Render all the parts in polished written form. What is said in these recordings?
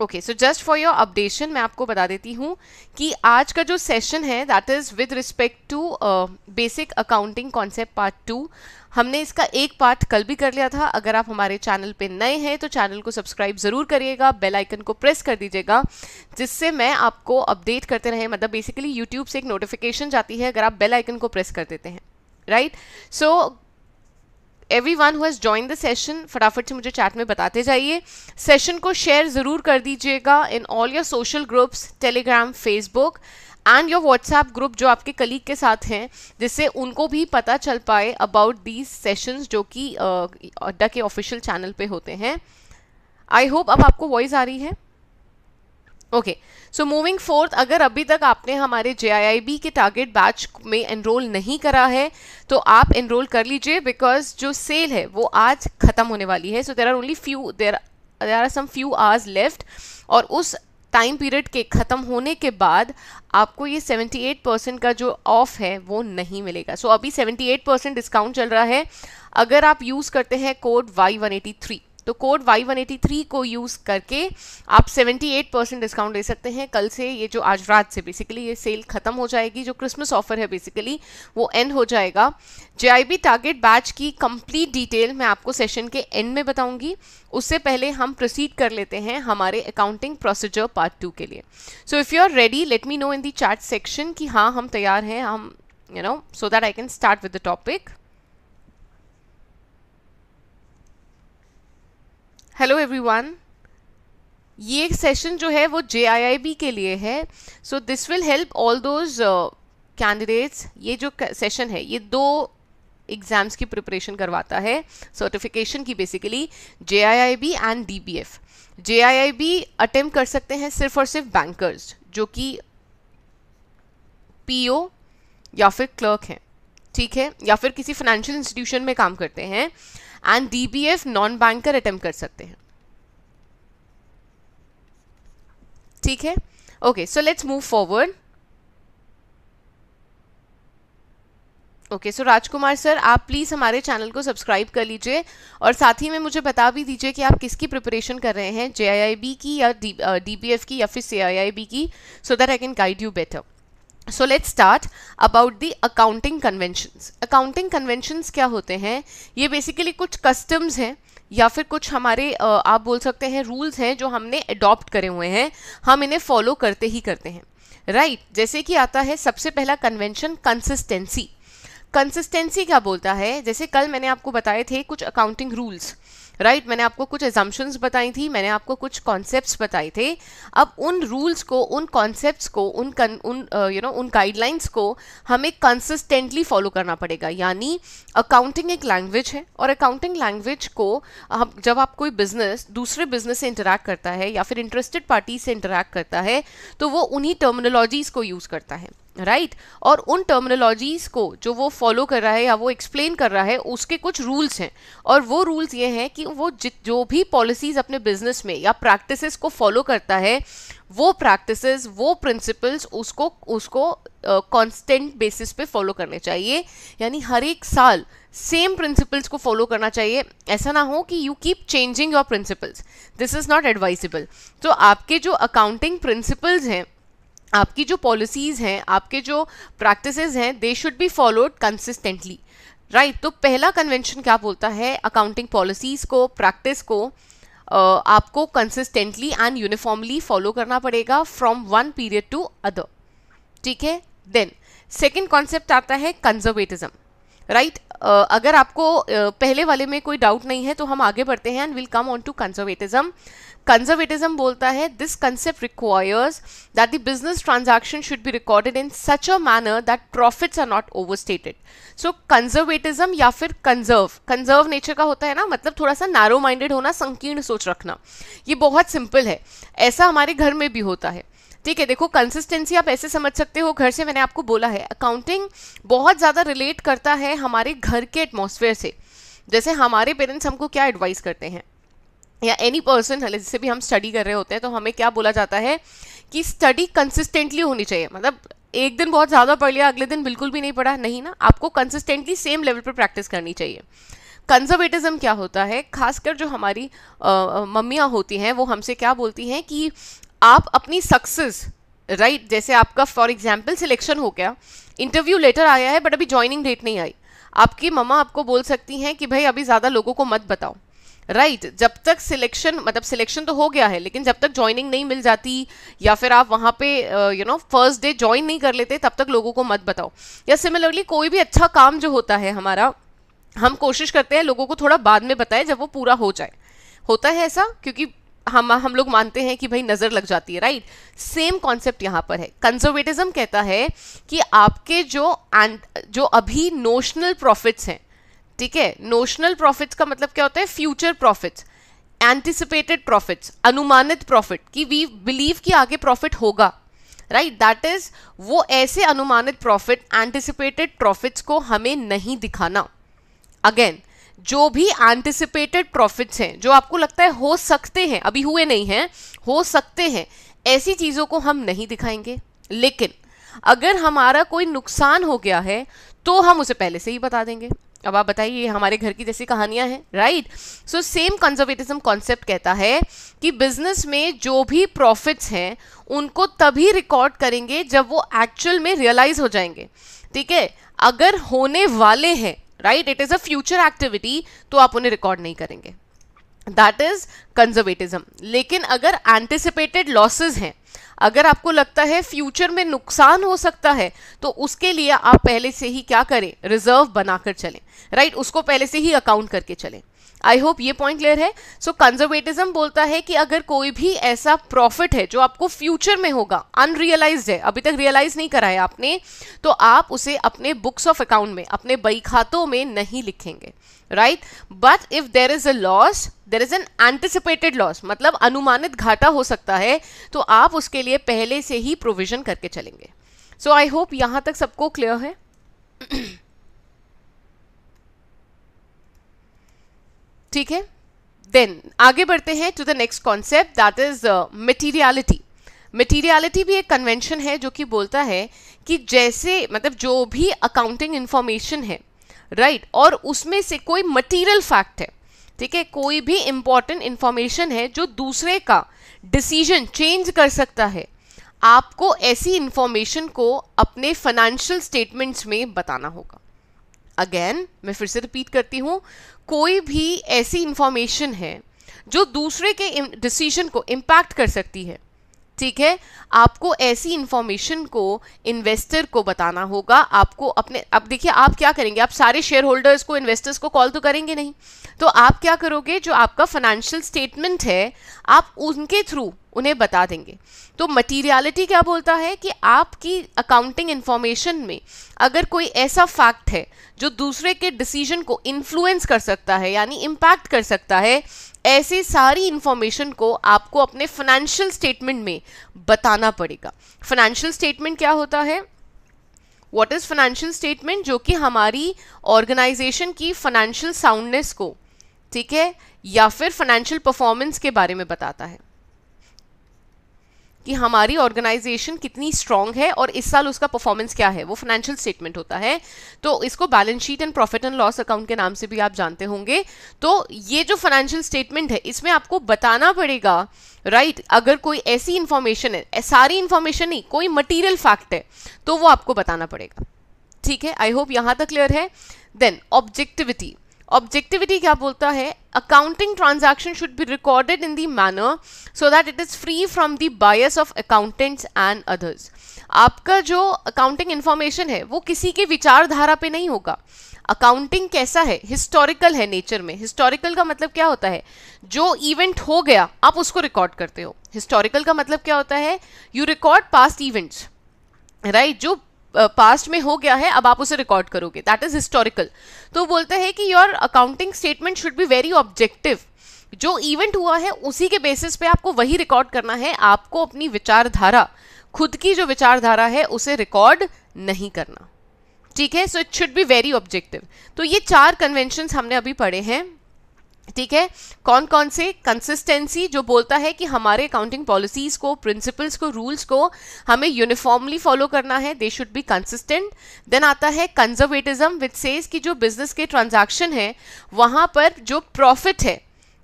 Okay, so just for your updation मैं आपको बता देती हूँ कि आज का जो सेशन है that is with respect to basic accounting concept part 2। हमने इसका एक पार्ट कल भी कर लिया था। अगर आप हमारे चैनल पे नए हैं तो चैनल को सब्सक्राइब ज़रूर करिएगा, बेल आइकन को प्रेस कर दीजिएगा, जिससे मैं आपको अपडेट करते रहे। मतलब बेसिकली यूट्यूब से एक नोटिफिकेशन जाती है अगर आप बेल आइकन को प्रेस कर देते हैं, right. So everyone who has join the session फटाफट से मुझे चैट में बताते जाइए। सेशन को शेयर ज़रूर कर दीजिएगा in all your social groups, Telegram, Facebook and your WhatsApp group जो आपके कलीग के साथ हैं, जिससे उनको भी पता चल पाए अबाउट दीज सेशंस जो कि अड्डा के ऑफिशियल चैनल पे होते हैं। आई होप अब आपको वॉइस आ रही है। ओके, सो मूविंग फोर्थ, अगर अभी तक आपने हमारे JIIB के टारगेट बैच में एनरोल नहीं करा है तो आप एनरोल कर लीजिए, बिकॉज जो सेल है वो आज ख़त्म होने वाली है। So there are some few hours left, और उस टाइम पीरियड के ख़त्म होने के बाद आपको ये 78% का जो ऑफ है वो नहीं मिलेगा। सो अभी 78% डिस्काउंट चल रहा है अगर आप यूज़ करते हैं कोड Y183। तो कोड Y183 को यूज़ करके आप 78% डिस्काउंट ले सकते हैं। कल से, ये जो आज रात से बेसिकली ये सेल ख़त्म हो जाएगी। जो क्रिसमस ऑफर है बेसिकली वो एंड हो जाएगा। JIB टारगेट बैच की कंप्लीट डिटेल मैं आपको सेशन के एंड में बताऊंगी। उससे पहले हम प्रोसीड कर लेते हैं हमारे अकाउंटिंग प्रोसीजर पार्ट 2 के लिए। So if you are ready, let me know in the chat section कि हाँ हम तैयार हैं, हम so that I can start with the topic. Hello everyone, ये सेशन जो है वो JIIB के लिए है। So this will help all those candidates. ये जो सेशन है ये 2 एग्जाम्स की प्रिपरेशन करवाता है, सर्टिफिकेशन की basically, JIIB and DBF। JIIB attempt कर सकते हैं सिर्फ और सिर्फ बैंकर्स जो कि PO या फिर क्लर्क हैं, ठीक है, या फिर किसी फाइनेंशियल इंस्टीट्यूशन में काम करते हैं। And DBF non banker attempt कर सकते हैं, ठीक है। Okay, so let's move forward. Okay, so Rajkumar sir, आप प्लीज़ हमारे चैनल को सब्सक्राइब कर लीजिए और साथ ही में मुझे बता भी दीजिए कि आप किसकी प्रिपरेशन कर रहे हैं, JIIB की या DBF की या फिर CIIB की, सो that I can guide you better. So let's start about the accounting conventions. Accounting conventions क्या होते हैं? ये बेसिकली कुछ कस्टम्स हैं या फिर कुछ हमारे आप बोल सकते हैं रूल्स हैं जो हमने अडॉप्ट करे हुए हैं, हम इन्हें फॉलो करते ही करते हैं, राइट। जैसे कि आता है सबसे पहला कन्वेंशन, कंसिस्टेंसी। कंसिस्टेंसी क्या बोलता है? जैसे कल मैंने आपको बताए थे कुछ अकाउंटिंग रूल्स, राइट। मैंने आपको कुछ एजम्पशंस बताई थी, मैंने आपको कुछ कॉन्सेप्ट्स बताए थे। अब उन रूल्स को, उन कॉन्सेप्ट्स को, उन गाइडलाइंस को हमें कंसिस्टेंटली फॉलो करना पड़ेगा। यानी अकाउंटिंग एक लैंग्वेज है, और अकाउंटिंग लैंग्वेज को जब आप कोई बिजनेस दूसरे बिजनेस से इंटरैक्ट करता है या फिर इंटरेस्टेड पार्टी से इंटरैक्ट करता है तो वो उन्हीं टर्मिनोलॉजीज को यूज़ करता है, राइट। और उन टर्मिनोलॉजीज को जो वो फॉलो कर रहा है या वो एक्सप्लेन कर रहा है, उसके कुछ रूल्स हैं। और वो रूल्स ये हैं कि वो जो भी पॉलिसीज अपने बिजनेस में या प्रैक्टिसेस को फॉलो करता है, वो प्रैक्टिसेस, वो प्रिंसिपल्स उसको कांस्टेंट बेसिस पे फॉलो करने चाहिए। यानी हर एक साल सेम प्रिंसिपल्स को फॉलो करना चाहिए। ऐसा ना हो कि you keep changing your principles, this is not advisable. तो आपके जो अकाउंटिंग प्रिंसिपल्स हैं, आपकी जो पॉलिसीज़ हैं, आपके जो प्रैक्टिसेस हैं, दे should be followed consistently, right. तो पहला कन्वेंशन क्या बोलता है? अकाउंटिंग पॉलिसीज़ को, प्रैक्टिस को आपको कंसिस्टेंटली एंड यूनिफॉर्मली फॉलो करना पड़ेगा from one period to other, ठीक है। देन सेकेंड कॉन्सेप्ट आता है कंजर्वेटिज्म, राइट। अगर आपको पहले वाले में कोई डाउट नहीं है तो हम आगे बढ़ते हैं and will come on to conservatism. Conservatism बोलता है this concept requires that the business transaction should be recorded in such a manner that profits are not overstated. So conservatism या फिर कंजर्व नेचर का होता है ना, मतलब थोड़ा सा नैरो माइंडेड होना, संकीर्ण सोच रखना। ये बहुत सिंपल है, ऐसा हमारे घर में भी होता है, ठीक है। देखो, कंसिस्टेंसी आप ऐसे समझ सकते हो, घर से मैंने आपको बोला है, अकाउंटिंग बहुत ज़्यादा रिलेट करता है हमारे घर के एटमॉस्फेयर से। जैसे हमारे पेरेंट्स हमको क्या एडवाइस करते हैं, या एनी पर्सन जिससे भी हम स्टडी कर रहे होते हैं, तो हमें क्या बोला जाता है कि स्टडी कंसिस्टेंटली होनी चाहिए। मतलब एक दिन बहुत ज़्यादा पढ़ लिया, अगले दिन बिल्कुल भी नहीं पढ़ा, नहीं ना, आपको कंसिस्टेंटली सेम लेवल पर प्रैक्टिस करनी चाहिए। कंजर्वेटिज्म क्या होता है, खासकर जो हमारी मम्मियाँ होती हैं वो हमसे क्या बोलती हैं कि आप अपनी सक्सेस, राइट, जैसे आपका फॉर एग्जाम्पल सिलेक्शन हो गया, इंटरव्यू लेटर आया है बट अभी ज्वाइनिंग डेट नहीं आई, आपकी मम्मा आपको बोल सकती हैं कि भाई अभी ज़्यादा लोगों को मत बताओ, राइट, जब तक सिलेक्शन, मतलब सिलेक्शन तो हो गया है लेकिन जब तक ज्वाइनिंग नहीं मिल जाती या फिर आप वहाँ पे फर्स्ट डे ज्वाइन नहीं कर लेते तब तक लोगों को मत बताओ। या सिमिलरली कोई भी अच्छा काम जो होता है हमारा, हम कोशिश करते हैं लोगों को थोड़ा बाद में बताएं जब वो पूरा हो जाए। होता है ऐसा क्योंकि हम लोग मानते हैं कि भाई नजर लग जाती है, राइट। सेम कॉन्सेप्ट यहाँ पर है। कंजर्वेटिज्म कहता है कि आपके जो अभी नोशनल प्रॉफिट्स हैं, ठीक है, नोशनल प्रॉफिट्स का मतलब क्या होता है, फ्यूचर प्रॉफिट्स, एंटिसिपेटेड प्रॉफिट्स, अनुमानित प्रॉफिट कि वी बिलीव कि आगे प्रॉफिट होगा, राइट, दैट इज वो ऐसे अनुमानित प्रॉफिट, एंटिसिपेटेड प्रॉफिट्स को हमें नहीं दिखाना। अगेन, जो भी एंटिसिपेटेड प्रॉफिट्स हैं, जो आपको लगता है हो सकते हैं, अभी हुए नहीं हैं, हो सकते हैं, ऐसी चीजों को हम नहीं दिखाएंगे। लेकिन अगर हमारा कोई नुकसान हो गया है तो हम उसे पहले से ही बता देंगे। अब आप बताइए, हमारे घर की जैसी कहानियां हैं, right. So same conservatism concept कहता है कि बिजनेस में जो भी प्रॉफिट्स हैं उनको तभी रिकॉर्ड करेंगे जब वो एक्चुअल में रियलाइज हो जाएंगे, ठीक है। अगर होने वाले हैं, right, it is a future activity, तो आप उन्हें रिकॉर्ड नहीं करेंगे, दैट इज कंजर्वेटिज्म। लेकिन अगर एंटिसिपेटेड लॉसेस हैं, अगर आपको लगता है फ्यूचर में नुकसान हो सकता है, तो उसके लिए आप पहले से ही क्या करें, रिजर्व बनाकर चलें, राइट, उसको पहले से ही अकाउंट करके चलें। आई होप ये पॉइंट क्लियर है। सो कंजर्वेटिज्म बोलता है कि अगर कोई भी ऐसा प्रॉफिट है जो आपको फ्यूचर में होगा, अनरियलाइज्ड है, अभी तक रियलाइज नहीं करा है आपने, तो आप उसे अपने बुक्स ऑफ अकाउंट में, अपने बही खातों में नहीं लिखेंगे, right. But if there is a loss, there is an anticipated loss, मतलब अनुमानित घाटा हो सकता है, तो आप उसके लिए पहले से ही प्रोविजन करके चलेंगे। सो आई होप यहां तक सबको क्लियर है। ठीक है, देन आगे बढ़ते हैं to the next concept, that is materiality. Materiality भी एक कन्वेंशन है जो कि बोलता है कि जैसे, मतलब जो भी अकाउंटिंग इंफॉर्मेशन है, राइट, और उसमें से कोई मटीरियल फैक्ट है, ठीक है, कोई भी इंपॉर्टेंट इंफॉर्मेशन है जो दूसरे का डिसीजन चेंज कर सकता है, आपको ऐसी इंफॉर्मेशन को अपने फाइनेंशियल स्टेटमेंट्स में बताना होगा। अगेन मैं फिर से रिपीट करती हूं, कोई भी ऐसी इंफॉर्मेशन है जो दूसरे के डिसीजन को इम्पैक्ट कर सकती है, ठीक है, आपको ऐसी इंफॉर्मेशन को इन्वेस्टर को बताना होगा। आपको अपने, अब देखिए आप क्या करेंगे, आप सारे शेयर होल्डर्स को, इन्वेस्टर्स को कॉल तो करेंगे नहीं, तो आप क्या करोगे, जो आपका फाइनेंशियल स्टेटमेंट है आप उनके थ्रू उन्हें बता देंगे। तो मटीरियलिटी क्या बोलता है कि आपकी अकाउंटिंग इंफॉर्मेशन में अगर कोई ऐसा फैक्ट है जो दूसरे के डिसीजन को इन्फ्लुएंस कर सकता है, यानी इम्पैक्ट कर सकता है, ऐसी सारी इंफॉर्मेशन को आपको अपने फाइनेंशियल स्टेटमेंट में बताना पड़ेगा। फाइनेंशियल स्टेटमेंट क्या होता है, व्हाट इज फाइनेंशियल स्टेटमेंट, जो कि हमारी ऑर्गेनाइजेशन की फाइनेंशियल साउंडनेस को, ठीक है, या फिर फाइनेंशियल परफॉर्मेंस के बारे में बताता है कि हमारी ऑर्गेनाइजेशन कितनी स्ट्रांग है और इस साल उसका परफॉर्मेंस क्या है, वो फाइनेंशियल स्टेटमेंट होता है। तो इसको balance sheet and profit and loss account के नाम से भी आप जानते होंगे। तो ये जो फाइनेंशियल स्टेटमेंट है इसमें आपको बताना पड़ेगा, राइट, अगर कोई ऐसी इंफॉर्मेशन है, सारी इंफॉर्मेशन नहीं, कोई मटीरियल फैक्ट है, तो वो आपको बताना पड़ेगा, ठीक है। आई होप यहां तक क्लियर है। Then objectivity. ऑब्जेक्टिविटी क्या बोलता है, accounting transaction should be recorded in the manner so that it is free from the bias of accountants and others. आपका जो अकाउंटिंग इंफॉर्मेशन है वो किसी के विचारधारा पे नहीं होगा। अकाउंटिंग कैसा है, हिस्टोरिकल है नेचर में। हिस्टोरिकल का मतलब क्या होता है, जो इवेंट हो गया आप उसको रिकॉर्ड करते हो। हिस्टोरिकल का मतलब क्या होता है, you record past events, right, जो पास्ट में हो गया है अब आप उसे रिकॉर्ड करोगे, दैट इज हिस्टोरिकल। तो बोलता है कि your accounting statement should be very objective, जो इवेंट हुआ है उसी के बेसिस पे आपको वही रिकॉर्ड करना है, आपको अपनी विचारधारा, खुद की जो विचारधारा है उसे रिकॉर्ड नहीं करना, ठीक है। So it should be very objective. तो ये 4 कन्वेंशंस हमने अभी पढ़े हैं, ठीक है, कौन कौन से? कंसिस्टेंसी, जो बोलता है कि हमारे अकाउंटिंग पॉलिसीज को, प्रिंसिपल्स को, रूल्स को हमें यूनिफॉर्मली फॉलो करना है, they should be consistent. Then आता है कंजर्वेटिज्म, विच सेज कि जो बिजनेस के ट्रांजैक्शन है वहां पर जो प्रॉफिट है,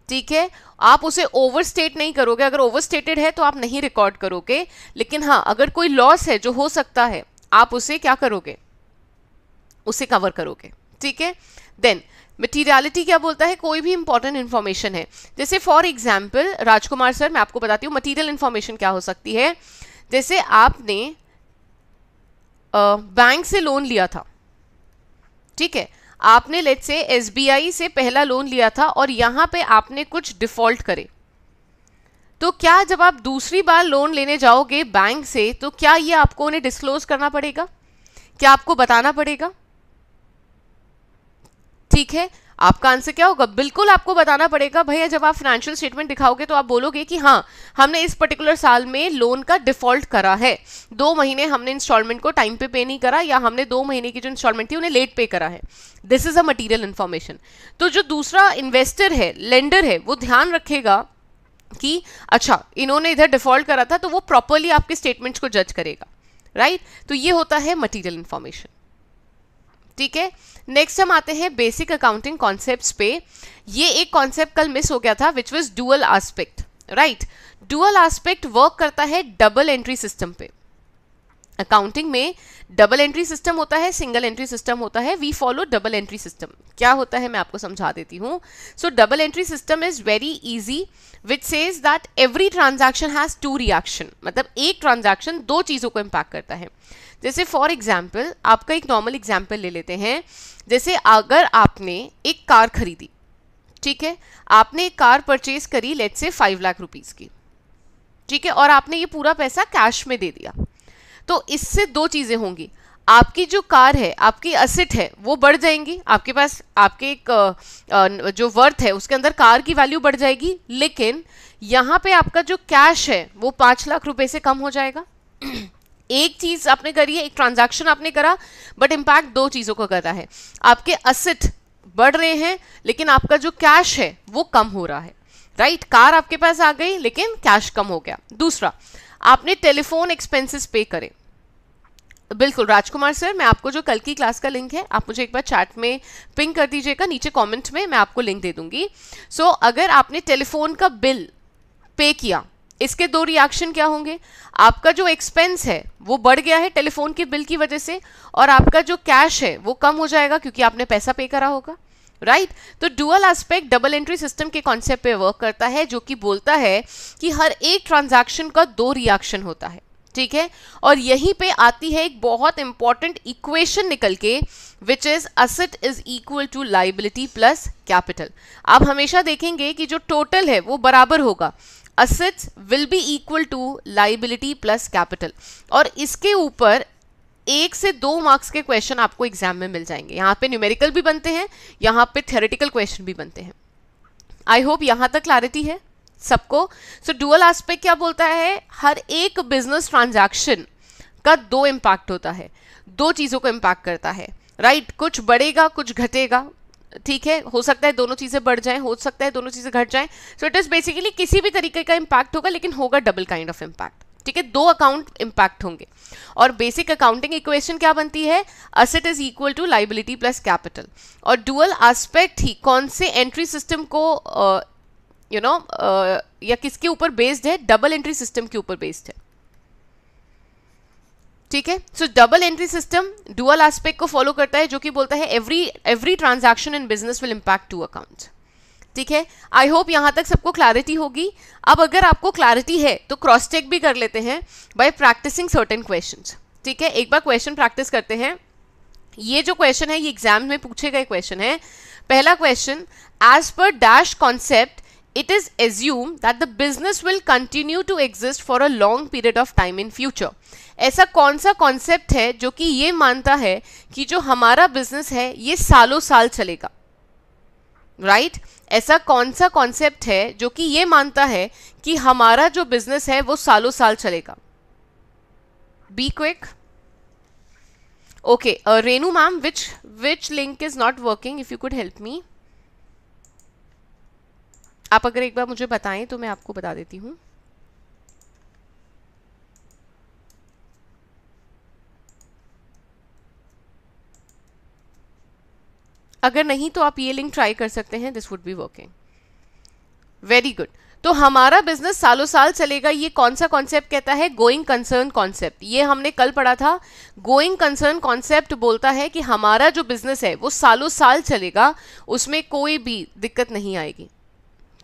ठीक है, आप उसे ओवरस्टेट नहीं करोगे। अगर ओवरस्टेटेड है तो आप नहीं रिकॉर्ड करोगे, लेकिन हाँ अगर कोई लॉस है जो हो सकता है आप उसे क्या करोगे? उसे कवर करोगे, ठीक है। देन मटीरियलिटी क्या बोलता है? कोई भी इंपॉर्टेंट इंफॉर्मेशन है, जैसे फॉर एग्जाम्पल राजकुमार सर मैं आपको बताती हूँ मटीरियल इंफॉर्मेशन क्या हो सकती है। जैसे आपने बैंक से लोन लिया था, ठीक है, आपने लेट्स से एसबीआई से पहला लोन लिया था और यहां पे आपने कुछ डिफॉल्ट करे, तो क्या जब आप दूसरी बार लोन लेने जाओगे बैंक से तो क्या ये आपको उन्हें डिस्क्लोज करना पड़ेगा? क्या आपको बताना पड़ेगा? ठीक है, आपका आंसर क्या होगा? बिल्कुल आपको बताना पड़ेगा भैया। जब आप फाइनेंशियल स्टेटमेंट दिखाओगे तो आप बोलोगे कि हाँ हमने इस पर्टिकुलर साल में लोन का डिफॉल्ट करा है, 2 महीने हमने इंस्टॉलमेंट को टाइम पे नहीं करा, या हमने 2 महीने की जो इंस्टॉलमेंट थी उन्हें लेट पे करा है। This is a material information. तो जो दूसरा इन्वेस्टर है, लेंडर है, वो ध्यान रखेगा कि अच्छा इन्होंने इधर डिफॉल्ट करा था, तो वो प्रॉपरली आपके स्टेटमेंट्स को जज करेगा, राइट। तो ये होता है मटीरियल इन्फॉर्मेशन, ठीक है। नेक्स्ट हम आते हैं बेसिक अकाउंटिंग कॉन्सेप्ट्स पे। ये एक कॉन्सेप्ट कल मिस हो गया था which was dual aspect, right. Dual aspect work करता है डबल एंट्री सिस्टम पे। अकाउंटिंग में डबल एंट्री सिस्टम होता है, सिंगल एंट्री सिस्टम होता है। We follow double entry system. क्या होता है मैं आपको समझा देती हूँ। So double entry system is very easy, which says that every transaction has 2 reaction, मतलब एक ट्रांजैक्शन 2 चीजों को इम्पैक्ट करता है। जैसे फॉर एग्जाम्पल आपका एक नॉर्मल एग्जाम्पल ले लेते हैं। जैसे अगर आपने एक कार खरीदी, ठीक है, आपने एक कार परचेज करी लेट्स से 5 लाख रुपीज की, ठीक है, और आपने ये पूरा पैसा कैश में दे दिया, तो इससे 2 चीजें होंगी। आपकी जो कार है, आपकी असेट है, वो बढ़ जाएंगी, आपके पास आपके एक जो वर्थ है उसके अंदर कार की वैल्यू बढ़ जाएगी, लेकिन यहाँ पे आपका जो कैश है वो 5 लाख रुपए से कम हो जाएगा। एक चीज आपने करी है, एक ट्रांजैक्शन आपने करा, बट इंपैक्ट 2 चीजों को कर रहा है। आपके असेट बढ़ रहे हैं लेकिन आपका जो कैश है वो कम हो रहा है, राइट। कार आपके पास आ गई लेकिन कैश कम हो गया। दूसरा, आपने टेलीफोन एक्सपेंसेस पे करे। बिल्कुल राजकुमार सर, मैं आपको जो कल की क्लास का लिंक है आप मुझे एक बार चैट में पिंग कर दीजिएगा, नीचे कमेंट में मैं आपको लिंक दे दूंगी। सो अगर आपने टेलीफोन का बिल पे किया, इसके 2 रिएक्शन क्या होंगे? आपका जो एक्सपेंस है वो बढ़ गया है टेलीफोन के बिल की वजह से, और आपका जो कैश है वो कम हो जाएगा क्योंकि आपने पैसा पे करा होगा, राइट। तो dual aspect double entry system के कॉन्सेप्ट पे वर्क करता है, जो कि बोलता है कि हर एक ट्रांजैक्शन का 2 रिएक्शन होता है, ठीक है। और यहीं पे आती है एक बहुत इंपॉर्टेंट इक्वेशन निकल के, which is asset is equal to liability plus capital. आप हमेशा देखेंगे कि जो टोटल है वो बराबर होगा, assets will be equal to liability plus capital, और इसके ऊपर 1 से 2 मार्क्स के क्वेश्चन आपको एग्जाम में मिल जाएंगे। यहाँ पे न्यूमेरिकल भी बनते हैं, यहाँ पे थ्योरेटिकल क्वेश्चन भी बनते हैं। आई होप यहाँ तक क्लैरिटी है सबको। सो डुअल एस्पेक्ट क्या बोलता है? हर एक बिजनेस ट्रांजैक्शन का 2 इम्पैक्ट होता है, 2 चीजों को इम्पैक्ट करता है, राइट। कुछ बढ़ेगा कुछ घटेगा, ठीक है, हो सकता है दोनों चीजें बढ़ जाएं, हो सकता है दोनों चीजें घट जाएं। सो इट इज बेसिकली किसी भी तरीके का इंपैक्ट होगा, लेकिन होगा डबल काइंड ऑफ इंपैक्ट, ठीक है। 2 अकाउंट इंपैक्ट होंगे। और बेसिक अकाउंटिंग इक्वेशन क्या बनती है? Asset is equal to liability plus capital. और डुअल एस्पेक्ट ही कौन से एंट्री सिस्टम को या किसके ऊपर बेस्ड है? डबल एंट्री सिस्टम के ऊपर बेस्ड है, ठीक है। सो double entry system dual aspect को फॉलो करता है, जो कि बोलता है every transaction in business will impact 2 accounts, ठीक है। आई होप यहां तक सबको क्लैरिटी होगी। अब अगर आपको क्लैरिटी है तो क्रॉस चेक भी कर लेते हैं बाय प्रैक्टिसिंग सर्टेन क्वेश्चंस, ठीक है। एक बार क्वेश्चन प्रैक्टिस करते हैं। ये जो क्वेश्चन है ये एग्जाम में पूछे गए क्वेश्चन है। पहला question, as per dash concept it is assumed that the business will continue to exist for a long period of time in future. ऐसा कौन सा कॉन्सेप्ट है जो कि ये मानता है कि जो हमारा बिजनेस है ये सालों साल चलेगा, राइट ऐसा कौन सा कॉन्सेप्ट है जो कि ये मानता है कि हमारा जो बिजनेस है वो सालों साल चलेगा? Be quick. Okay Renu ma'am, which link is not working, if you could help me. आप अगर एक बार मुझे बताएं तो मैं आपको बता देती हूँ। अगर नहीं तो आप ये लिंक ट्राई कर सकते हैं, this would be working. Very good. तो हमारा बिजनेस सालों साल चलेगा, ये कौन सा कॉन्सेप्ट कहता है? Going concern concept. ये हमने कल पढ़ा था। गोइंग कंसर्न कॉन्सेप्ट बोलता है कि हमारा जो बिजनेस है वो सालों साल चलेगा, उसमें कोई भी दिक्कत नहीं आएगी।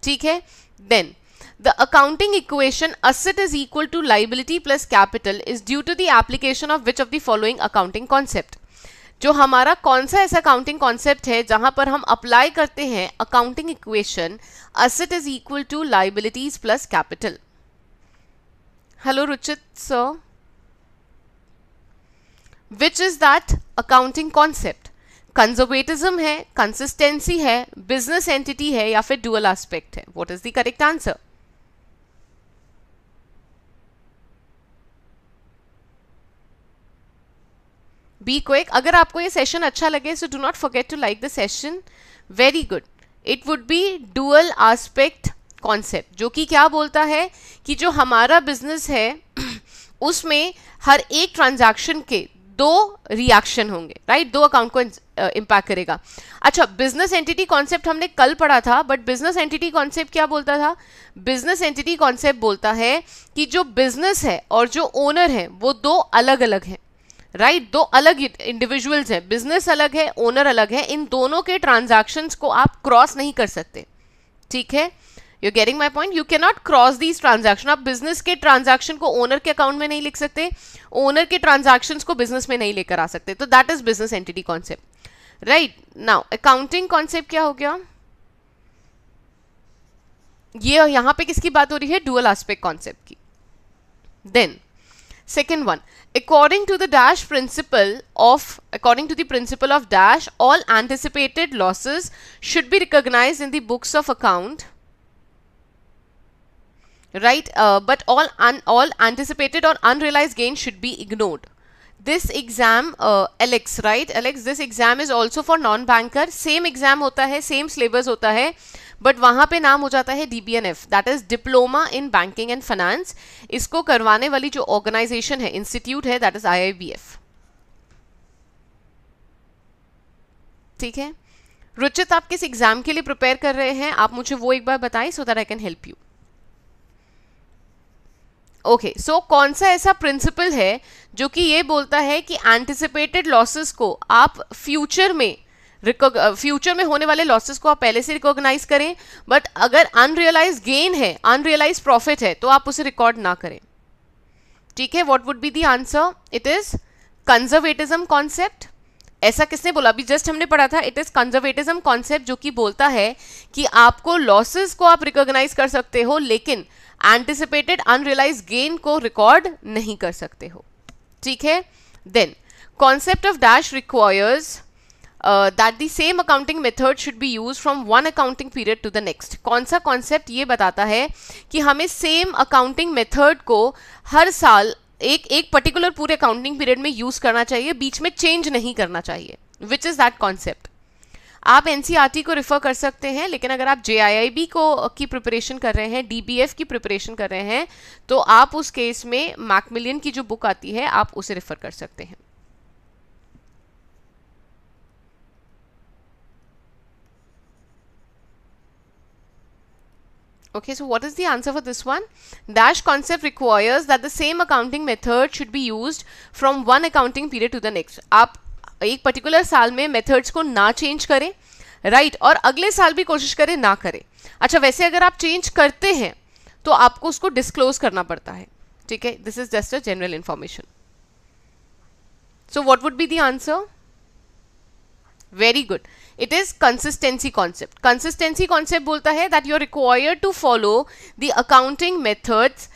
ठीक है। Then the accounting equation asset is equal to liability plus capital is due to the application of which of the following accounting concept? जो हमारा कौन सा ऐसा अकाउंटिंग कॉन्सेप्ट है जहां पर हम अप्लाई करते हैं accounting equation asset is equal to liabilities plus capital? Hello Ruchit sir, which is that accounting concept? Conservatism है, कंसिस्टेंसी है, बिजनेस एंटिटी है, या फिर डुअल एस्पेक्ट है? What is the correct answer? Be quick. अगर आपको ये सेशन अच्छा लगे so do not forget to like the session. Very good. It would be dual aspect concept, जो कि क्या बोलता है कि जो हमारा बिजनेस है उसमें हर एक ट्रांजैक्शन के दो रिएक्शन होंगे, राइट? दो अकाउंट को इम्पैक्ट करेगा। अच्छा, बिजनेस एंटिटी कॉन्सेप्ट हमने कल पढ़ा था, बट बिजनेस एंटिटी कॉन्सेप्ट क्या बोलता था? बिजनेस एंटिटी कॉन्सेप्ट बोलता है कि जो बिजनेस है और जो ओनर है वो दो अलग अलग हैं, राइट? दो अलग इंडिविजुअल्स हैं, बिजनेस अलग है, ओनर अलग है। इन दोनों के ट्रांजैक्शंस को आप क्रॉस नहीं कर सकते। ठीक है, you getting my point? You can not cross these transaction. आप बिजनेस के ट्रांजैक्शन को ओनर के अकाउंट में नहीं लिख सकते, ओनर के ट्रांजैक्शंस को बिजनेस में नहीं लेकर आ सकते। तो that is business entity concept, right? Now accounting concept क्या हो गया? ये यहां पे किसकी बात हो रही है? डुअल एस्पेक्ट कॉन्सेप्ट की। Then second one, according to the principle of dash, all anticipated losses should be recognized in the books of account, right? But all anticipated or unrealized gain should be ignored. This exam, Alex, right? Alex, this exam is also for non-banker. Same exam होता है, same syllabus होता है, but वहां पे नाम हो जाता है DBNF, that is diploma in banking and finance. इसको करवाने वाली जो ऑर्गेनाइजेशन है, इंस्टीट्यूट है, दैट इज IIBF। ठीक है। रुचित, आप किस एग्जाम के लिए प्रिपेयर कर रहे हैं? आप मुझे वो एक बार बताएं so that I can help you. Okay, so कौन सा ऐसा प्रिंसिपल है जो कि ये बोलता है कि एंटिसिपेटेड लॉसेस को आप फ्यूचर में होने वाले लॉसेस को आप पहले से रिकॉग्नाइज करें, बट अगर अनरियलाइज गेन है, अनरियलाइज प्रॉफिट है, तो आप उसे रिकॉर्ड ना करें। ठीक है, what would be the answer? It is conservatism concept. ऐसा किसने बोला? अभी जस्ट हमने पढ़ा था, इट इज कंजर्वेटिज्म कॉन्सेप्ट, जो कि बोलता है कि आपको लॉसेस को आप रिकॉग्नाइज कर सकते हो, लेकिन एंटिसिपेटेड अनरियलाइज गेन को रिकॉर्ड नहीं कर सकते हो। ठीक है। Then concept of dash requires that the same accounting method should be used from one accounting period to the next. कौन सा कॉन्सेप्ट ये बताता है कि हमें सेम अकाउंटिंग मेथड को हर साल एक पर्टिकुलर पूरे अकाउंटिंग पीरियड में यूज करना चाहिए, बीच में चेंज नहीं करना चाहिए। विच इज दैट कॉन्सेप्ट? आप NCERT को रिफर कर सकते हैं, लेकिन अगर आप JIIB की प्रिपरेशन कर रहे हैं, DBF की प्रिपरेशन कर रहे हैं, तो आप उस केस में मैकमिलियन की जो बुक आती है आप उसे रिफर कर सकते हैं। Okay, so what is the answer for this one? Dash concept requires that the same accounting method should be used from one accounting period to the next. आप एक पर्टिकुलर साल में मेथड्स को ना चेंज करें, राइट? और अगले साल भी कोशिश करें ना करें। अच्छा, वैसे अगर आप चेंज करते हैं तो आपको उसको डिस्क्लोज करना पड़ता है। ठीक है, this is just a general information. So what would be the answer? Very good, it is consistency concept. Consistency concept बोलता है that you are required to follow the accounting methods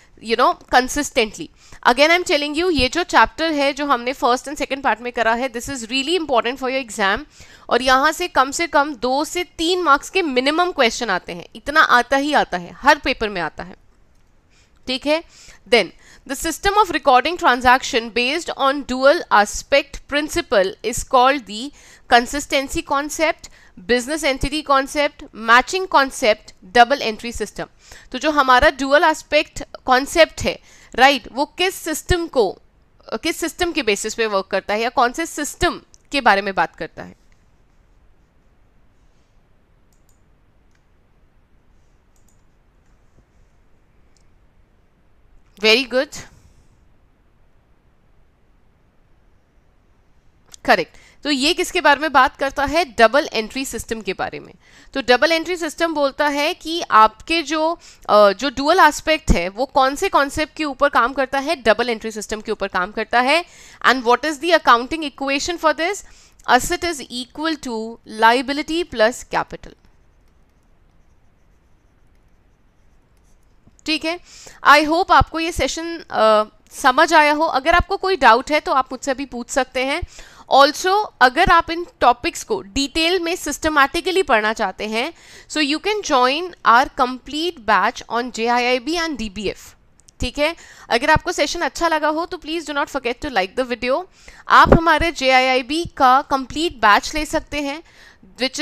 consistently. Again I am telling you, ये जो chapter है जो हमने first and second part में करा है, this is really important for your exam. और यहाँ से कम 2 से 3 मार्क्स के मिनिमम क्वेश्चन आते हैं, इतना आता ही आता है, हर पेपर में आता है। ठीक है। Then the system of recording transaction based on dual aspect principle is called the consistency concept, business entity concept, matching concept, double entry system. तो जो हमारा डुअल एस्पेक्ट कॉन्सेप्ट है, राइट, वो किस सिस्टम के बेसिस पे वर्क करता है या कौन से सिस्टम के बारे में बात करता है? Very good, correct. तो ये किसके बारे में बात करता है? डबल एंट्री सिस्टम के बारे में। तो डबल एंट्री सिस्टम बोलता है कि आपके जो डुअल एस्पेक्ट है वो कौन से कॉन्सेप्ट के ऊपर काम करता है? डबल एंट्री सिस्टम के ऊपर काम करता है। And what is the accounting equation for this? Asset is equal to liability plus capital. ठीक है, आई होप आपको ये सेशन समझ आया हो। अगर आपको कोई डाउट है तो आप मुझसे भी पूछ सकते हैं। ऑल्सो अगर आप इन टॉपिक्स को डिटेल में सिस्टमैटिकली पढ़ना चाहते हैं, so you can join our complete batch on JIIB and DBF। ठीक है, अगर आपको सेशन अच्छा लगा हो तो please do not forget to like the video. आप हमारे JIIB का कंप्लीट बैच ले सकते हैं, which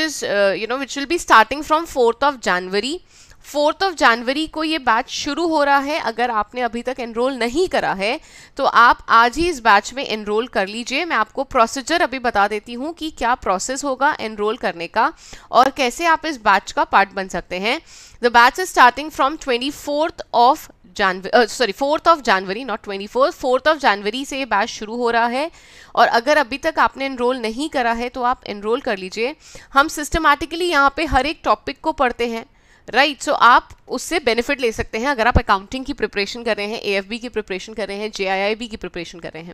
will be starting from 4 January. 4 जनवरी को ये बैच शुरू हो रहा है। अगर आपने अभी तक एनरोल नहीं करा है तो आप आज ही इस बैच में एनरोल कर लीजिए। मैं आपको प्रोसीजर अभी बता देती हूँ कि क्या प्रोसेस होगा एनरोल करने का और कैसे आप इस बैच का पार्ट बन सकते हैं। The batch is starting from 4th January, not 24, 4th जनवरी से ये बैच शुरू हो रहा है। और अगर अभी तक आपने एनरोल नहीं करा है तो आप एनरोल कर लीजिए। हम सिस्टमैटिकली यहाँ पे हर एक टॉपिक को पढ़ते हैं, राइट। सो आप उससे बेनिफिट ले सकते हैं अगर आप अकाउंटिंग की प्रिपरेशन कर रहे हैं, AFB की प्रिपरेशन कर रहे हैं, JIIB की प्रिपरेशन कर रहे हैं।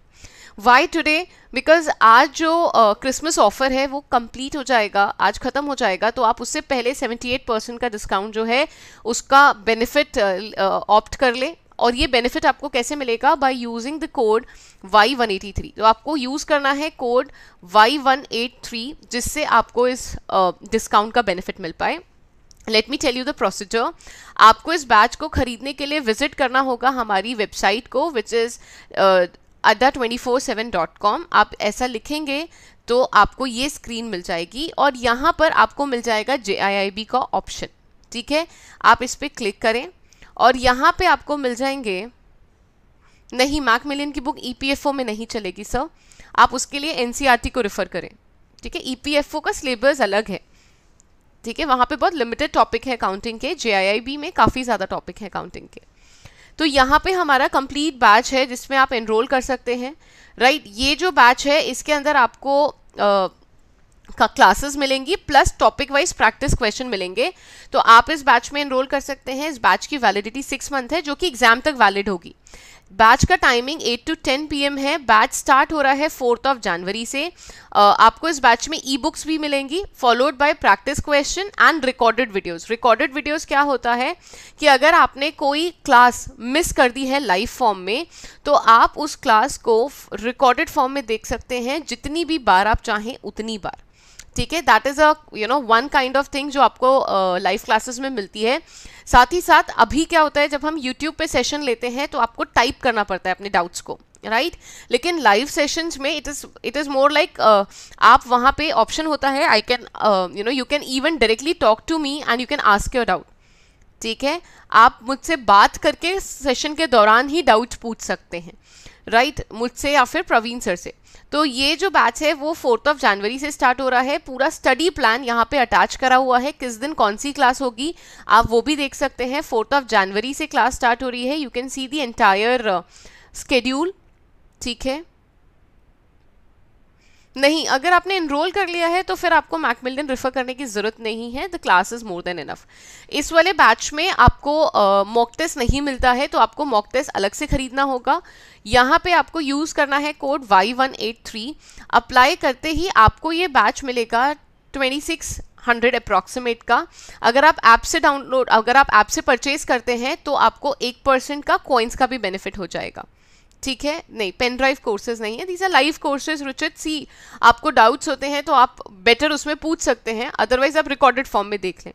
Why today? बिकॉज आज जो क्रिसमस ऑफर है वो कंप्लीट हो जाएगा, आज ख़त्म हो जाएगा। तो आप उससे पहले 78% का डिस्काउंट जो है उसका बेनिफिट ऑप्ट कर ले। और ये बेनिफिट आपको कैसे मिलेगा? By using the code Y183। तो आपको यूज़ करना है कोड Y183 जिससे आपको इस डिस्काउंट का बेनिफिट मिल पाए। Let me tell you the procedure. आपको इस बैच को खरीदने के लिए विजिट करना होगा हमारी वेबसाइट को, विच इज़ adda247.com। आप ऐसा लिखेंगे तो आपको ये स्क्रीन मिल जाएगी और यहाँ पर आपको मिल जाएगा JIIB का ऑप्शन। ठीक है, आप इस पर क्लिक करें और यहाँ पे आपको मिल जाएंगे, नहीं, मैकमिलियन की बुक EPFO में नहीं चलेगी सर, आप उसके लिए NCERT को रेफ़र करें। ठीक है, EPFO का सिलेबस अलग है। ठीक है, वहाँ पे बहुत लिमिटेड टॉपिक है अकाउंटिंग के, JIIB में काफ़ी ज़्यादा टॉपिक है अकाउंटिंग के। तो यहाँ पे हमारा कंप्लीट बैच है जिसमें आप एनरोल कर सकते हैं, राइट। ये जो बैच है इसके अंदर आपको क्लासेस मिलेंगी plus topic wise practice question मिलेंगे। तो आप इस बैच में एनरोल कर सकते हैं। इस बैच की वैलिडिटी 6 मंथ है जो कि एग्जाम तक वैलिड होगी। बैच का टाइमिंग 8 to 10 PM है। बैच स्टार्ट हो रहा है 4th जनवरी से। आपको इस बैच में ई बुक्स भी मिलेंगी followed by practice question and recorded videos. Recorded videos क्या होता है कि अगर आपने कोई क्लास मिस कर दी है लाइव फॉर्म में तो आप उस क्लास को रिकॉर्डेड फॉर्म में देख सकते हैं जितनी भी बार आप चाहें उतनी बार। ठीक है, that is one kind of thing जो आपको लाइव क्लासेस में मिलती है। साथ ही साथ अभी क्या होता है, जब हम YouTube पे सेशन लेते हैं तो आपको टाइप करना पड़ता है अपने डाउट्स को, राइट। लेकिन लाइव सेशंस में इट इज़ मोर लाइक आप वहाँ पे ऑप्शन होता है, I can you can even directly talk to me and you can ask your doubt. ठीक है, आप मुझसे बात करके सेशन के दौरान ही डाउट पूछ सकते हैं, राइट, मुझसे या फिर प्रवीण सर से। तो ये जो बैच है वो 4th जनवरी से स्टार्ट हो रहा है। पूरा स्टडी प्लान यहाँ पे अटैच करा हुआ है, किस दिन कौन सी क्लास होगी आप वो भी देख सकते हैं। 4th जनवरी से क्लास स्टार्ट हो रही है। You can see the entire schedule. ठीक है, नहीं, अगर आपने एनरोल कर लिया है तो फिर आपको मैकमिलियन रेफर करने की ज़रूरत नहीं है। The class is more than enough. इस वाले बैच में आपको मॉक टेस्ट नहीं मिलता है तो आपको मॉक टेस्ट अलग से खरीदना होगा। यहाँ पे आपको यूज़ करना है कोड Y183। अप्लाई करते ही आपको ये बैच मिलेगा 2600 अप्रॉक्सीमेट का। अगर आप ऐप से परचेज करते हैं तो आपको 1% का कॉइन्स का भी बेनिफिट हो जाएगा। ठीक है, नहीं, पेन ड्राइव कोर्सेज नहीं है, these are live courses. Ruchit सी, आपको डाउट्स होते हैं तो आप बेटर उसमें पूछ सकते हैं, अदरवाइज आप रिकॉर्डेड फॉर्म में देख लें।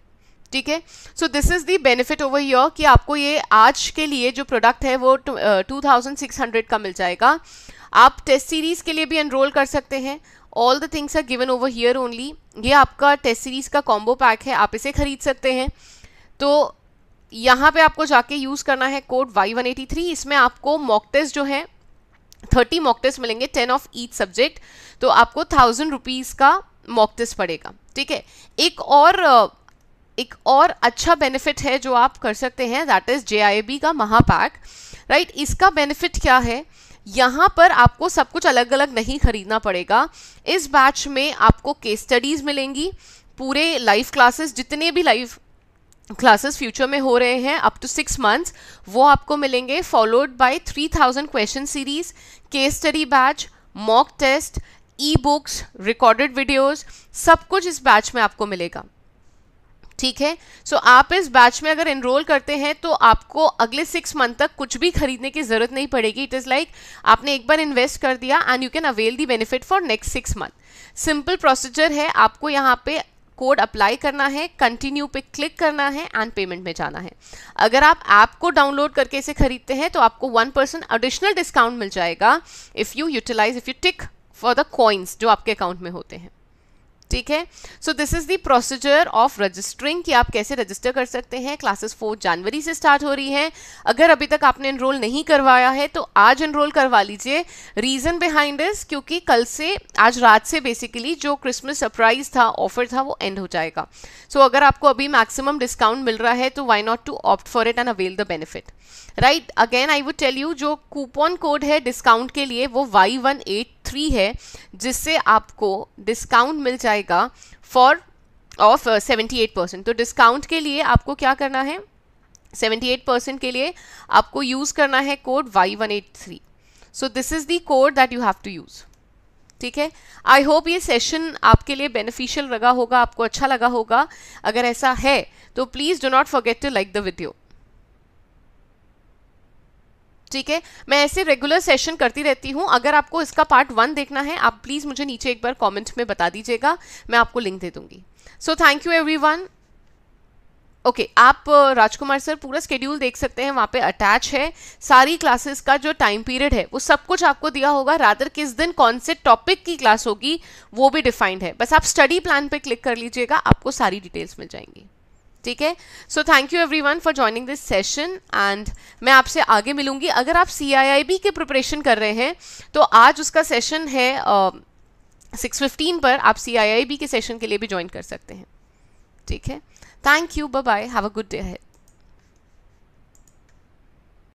ठीक है, so this is the benefit over here कि आपको ये आज के लिए जो प्रोडक्ट है वो 2600 का मिल जाएगा। आप टेस्ट सीरीज़ के लिए भी एनरोल कर सकते हैं all the things are given over here only. ये आपका टेस्ट सीरीज का कॉम्बो पैक है, आप इसे खरीद सकते हैं। तो यहाँ पे आपको जाके यूज़ करना है कोड Y183। इसमें आपको मॉक टेस्ट जो है 30 मॉक टेस्ट मिलेंगे, 10 ऑफ ईच सब्जेक्ट। तो आपको 1000 रुपीज़ का मॉक टेस्ट पड़ेगा, ठीक है। एक और अच्छा बेनिफिट है जो आप कर सकते हैं, दैट इज JIIB का महापैक, राइट। इसका बेनिफिट क्या है, यहाँ पर आपको सब कुछ अलग अलग नहीं खरीदना पड़ेगा। इस बैच में आपको केस स्टडीज मिलेंगी, पूरे लाइव क्लासेस, जितने भी लाइव क्लासेस फ्यूचर में हो रहे हैं अप टू 6 मंथ्स, वो आपको मिलेंगे, followed by 3000 question series, case study batch, mock test, e books, recorded videos, सब कुछ इस बैच में आपको मिलेगा, ठीक है। सो आप इस बैच में अगर एनरोल करते हैं तो आपको अगले 6 मंथ तक कुछ भी खरीदने की जरूरत नहीं पड़ेगी। इट इज़ लाइक आपने एक बार इन्वेस्ट कर दिया and you can avail the benefit for next 6 month. Simple procedure है, आपको यहाँ पे कोड अप्लाई करना है, कंटिन्यू पे क्लिक करना है एंड पेमेंट में जाना है। अगर आप ऐप को डाउनलोड करके इसे खरीदते हैं तो आपको 1% एडिशनल डिस्काउंट मिल जाएगा if you tick for the coins जो आपके अकाउंट में होते हैं, ठीक है। So this is the procedure of registering कि आप कैसे रजिस्टर कर सकते हैं। क्लासेस 4 जनवरी से स्टार्ट हो रही हैं। अगर अभी तक आपने एनरोल नहीं करवाया है तो आज एनरोल करवा लीजिए। रीज़न बिहाइंड इज क्योंकि कल से, आज रात से बेसिकली जो क्रिसमस सरप्राइज था, ऑफर था, वो एंड हो जाएगा। सो अगर आपको अभी मैक्सिमम डिस्काउंट मिल रहा है तो why not to opt for it and avail the benefit, right. Again I would tell you, जो कूपन कोड है डिस्काउंट के लिए वो Y183 है, जिससे आपको डिस्काउंट मिल जाएगा फॉर ऑफ 78%। तो डिस्काउंट के लिए आपको क्या करना है, 78% के लिए आपको यूज़ करना है code Y183। So this is the code that you have to use, ठीक है। आई होप ये सेशन आपके लिए बेनिफिशियल लगा होगा, आपको अच्छा लगा होगा। अगर ऐसा है तो please do not forget to like the video, ठीक है। मैं ऐसे रेगुलर सेशन करती रहती हूँ। अगर आपको इसका पार्ट 1 देखना है, आप प्लीज़ मुझे नीचे एक बार कमेंट में बता दीजिएगा, मैं आपको लिंक दे दूंगी। So thank you everyone. Okay, आप राजकुमार सर पूरा स्केड्यूल देख सकते हैं, वहाँ पे अटैच है। सारी क्लासेस का जो टाइम पीरियड है वो सब कुछ आपको दिया होगा, रादर किस दिन कौन से टॉपिक की क्लास होगी वो भी डिफाइंड है। बस आप स्टडी प्लान पे क्लिक कर लीजिएगा, आपको सारी डिटेल्स मिल जाएंगी, ठीक है। So thank you everyone for joining this session and मैं आपसे आगे मिलूंगी। अगर आप CIIB के प्रिपरेशन कर रहे हैं तो आज उसका सेशन है 6:15 पर, आप CIIB के सेशन के लिए भी ज्वाइन कर सकते हैं, ठीक है। Thank you, bye bye, have a good day ahead.